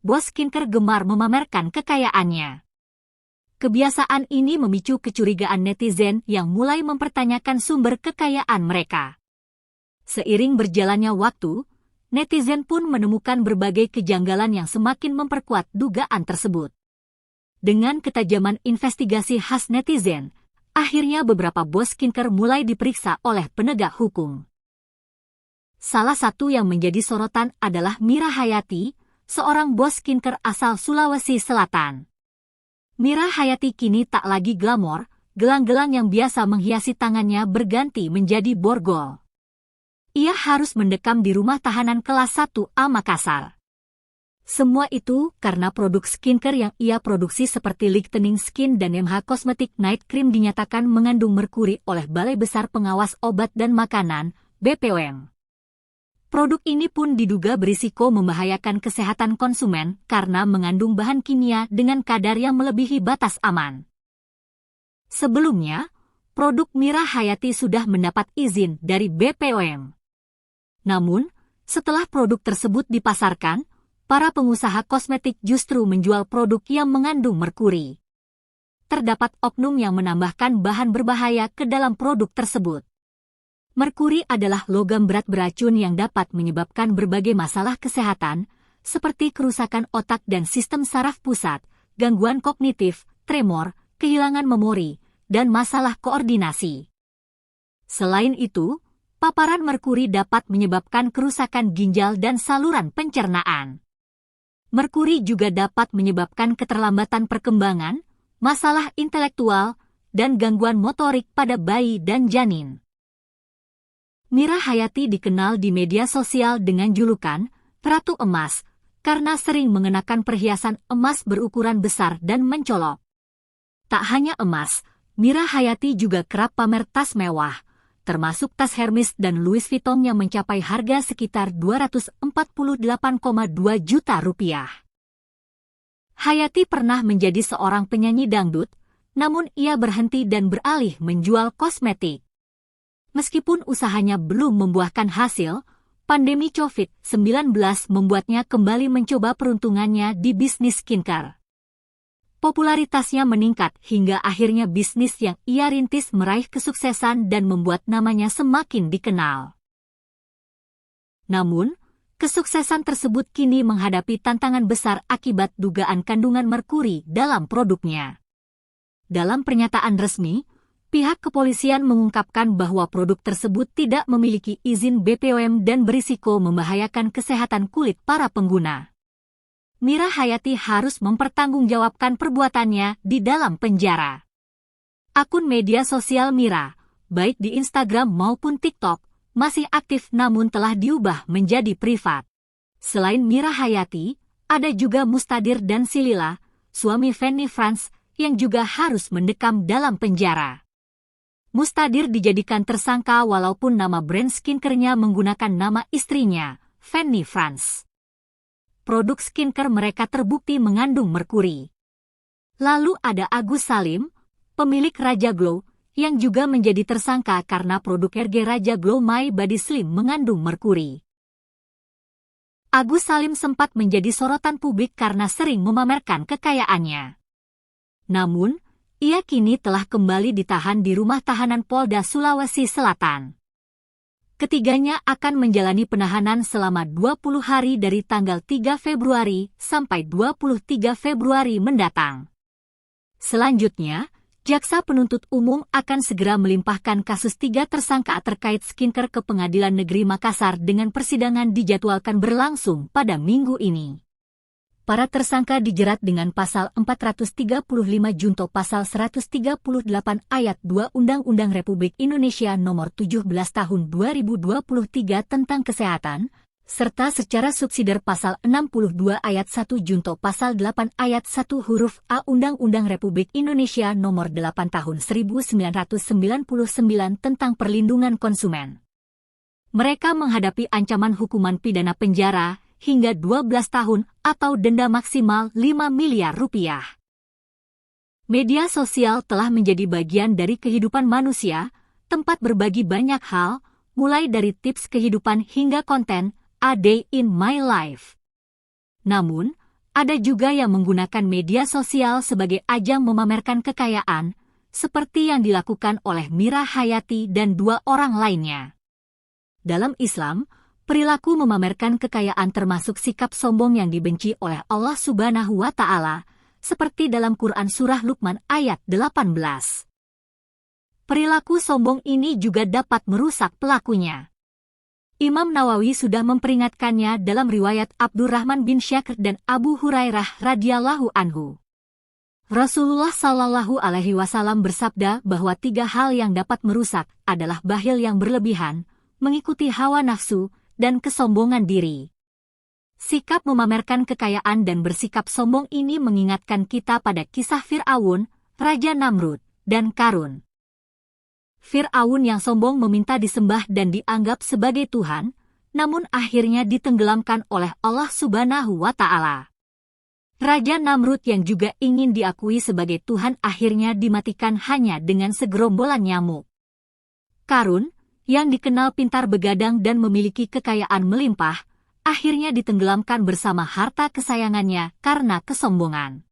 bos skincare gemar memamerkan kekayaannya. Kebiasaan ini memicu kecurigaan netizen yang mulai mempertanyakan sumber kekayaan mereka. Seiring berjalannya waktu, netizen pun menemukan berbagai kejanggalan yang semakin memperkuat dugaan tersebut. Dengan ketajaman investigasi khas netizen, akhirnya beberapa bos skincare mulai diperiksa oleh penegak hukum. Salah satu yang menjadi sorotan adalah Mira Hayati, seorang bos skincare asal Sulawesi Selatan. Mira Hayati kini tak lagi glamor, gelang-gelang yang biasa menghiasi tangannya berganti menjadi borgol. Ia harus mendekam di rumah tahanan kelas 1A Makassar. Semua itu karena produk skincare yang ia produksi seperti Lightening Skin dan MH Cosmetic Night Cream dinyatakan mengandung merkuri oleh Balai Besar Pengawas Obat dan Makanan, BPOM. Produk ini pun diduga berisiko membahayakan kesehatan konsumen karena mengandung bahan kimia dengan kadar yang melebihi batas aman. Sebelumnya, produk Mira Hayati sudah mendapat izin dari BPOM. Namun, setelah produk tersebut dipasarkan, para pengusaha kosmetik justru menjual produk yang mengandung merkuri. Terdapat oknum yang menambahkan bahan berbahaya ke dalam produk tersebut. Merkuri adalah logam berat beracun yang dapat menyebabkan berbagai masalah kesehatan, seperti kerusakan otak dan sistem saraf pusat, gangguan kognitif, tremor, kehilangan memori, dan masalah koordinasi. Selain itu, paparan merkuri dapat menyebabkan kerusakan ginjal dan saluran pencernaan. Merkuri juga dapat menyebabkan keterlambatan perkembangan, masalah intelektual, dan gangguan motorik pada bayi dan janin. Mira Hayati dikenal di media sosial dengan julukan Ratu Emas karena sering mengenakan perhiasan emas berukuran besar dan mencolok. Tak hanya emas, Mira Hayati juga kerap pamer tas mewah, termasuk tas Hermes dan Louis Vuitton yang mencapai harga sekitar 248,2 juta rupiah. Hayati pernah menjadi seorang penyanyi dangdut, namun ia berhenti dan beralih menjual kosmetik. Meskipun usahanya belum membuahkan hasil, pandemi COVID-19 membuatnya kembali mencoba peruntungannya di bisnis skincare. Popularitasnya meningkat hingga akhirnya bisnis yang ia rintis meraih kesuksesan dan membuat namanya semakin dikenal. Namun, kesuksesan tersebut kini menghadapi tantangan besar akibat dugaan kandungan merkuri dalam produknya. Dalam pernyataan resmi, pihak kepolisian mengungkapkan bahwa produk tersebut tidak memiliki izin BPOM dan berisiko membahayakan kesehatan kulit para pengguna. Mira Hayati harus mempertanggungjawabkan perbuatannya di dalam penjara. Akun media sosial Mira, baik di Instagram maupun TikTok, masih aktif namun telah diubah menjadi privat. Selain Mira Hayati, ada juga Mustadir dan Silila, suami Fanny Frans, yang juga harus mendekam dalam penjara. Mustadir dijadikan tersangka walaupun nama brand skincare-nya menggunakan nama istrinya, Fanny Frans. Produk skincare mereka terbukti mengandung merkuri. Lalu ada Agus Salim, pemilik Raja Glow, yang juga menjadi tersangka karena produk RG Raja Glow My Body Slim mengandung merkuri. Agus Salim sempat menjadi sorotan publik karena sering memamerkan kekayaannya. Namun, ia kini telah kembali ditahan di rumah tahanan Polda Sulawesi Selatan. Ketiganya akan menjalani penahanan selama 20 hari dari tanggal 3 Februari sampai 23 Februari mendatang. Selanjutnya, Jaksa Penuntut Umum akan segera melimpahkan kasus 3 tersangka terkait skincare ke Pengadilan Negeri Makassar dengan persidangan dijadwalkan berlangsung pada minggu ini. Para tersangka dijerat dengan pasal 435 junto pasal 138 ayat 2 Undang-Undang Republik Indonesia Nomor 17 Tahun 2023 tentang Kesehatan, serta secara subsidiar pasal 62 ayat 1 junto pasal 8 ayat 1 huruf A Undang-Undang Republik Indonesia Nomor 8 Tahun 1999 tentang Perlindungan Konsumen. Mereka menghadapi ancaman hukuman pidana penjara hingga 12 tahun atau denda maksimal 5 miliar rupiah. Media sosial telah menjadi bagian dari kehidupan manusia, tempat berbagi banyak hal, mulai dari tips kehidupan hingga konten A Day in My Life. Namun, Ada juga yang menggunakan media sosial sebagai ajang memamerkan kekayaan, seperti yang dilakukan oleh Mira Hayati dan 2 orang lainnya. Dalam Islam, perilaku memamerkan kekayaan termasuk sikap sombong yang dibenci oleh Allah Subhanahu wa Ta'ala, seperti dalam Quran Surah Luqman ayat 18. Perilaku sombong ini juga dapat merusak pelakunya. Imam Nawawi sudah memperingatkannya dalam riwayat Abdurrahman bin Syakr dan Abu Hurairah radhiyallahu anhu. Rasulullah Shallallahu Alaihi Wasallam bersabda bahwa 3 hal yang dapat merusak adalah bakhil yang berlebihan, mengikuti hawa nafsu, dan kesombongan diri. Sikap memamerkan kekayaan dan bersikap sombong ini mengingatkan kita pada kisah Fir'aun, Raja Namrud, dan Qarun. Fir'aun yang sombong meminta disembah dan dianggap sebagai Tuhan, namun akhirnya ditenggelamkan oleh Allah Subhanahu wa Ta'ala. Raja Namrud yang juga ingin diakui sebagai Tuhan akhirnya dimatikan hanya dengan segerombolan nyamuk. Qarun, yang dikenal pintar begadang dan memiliki kekayaan melimpah, akhirnya ditenggelamkan bersama harta kesayangannya karena kesombongan.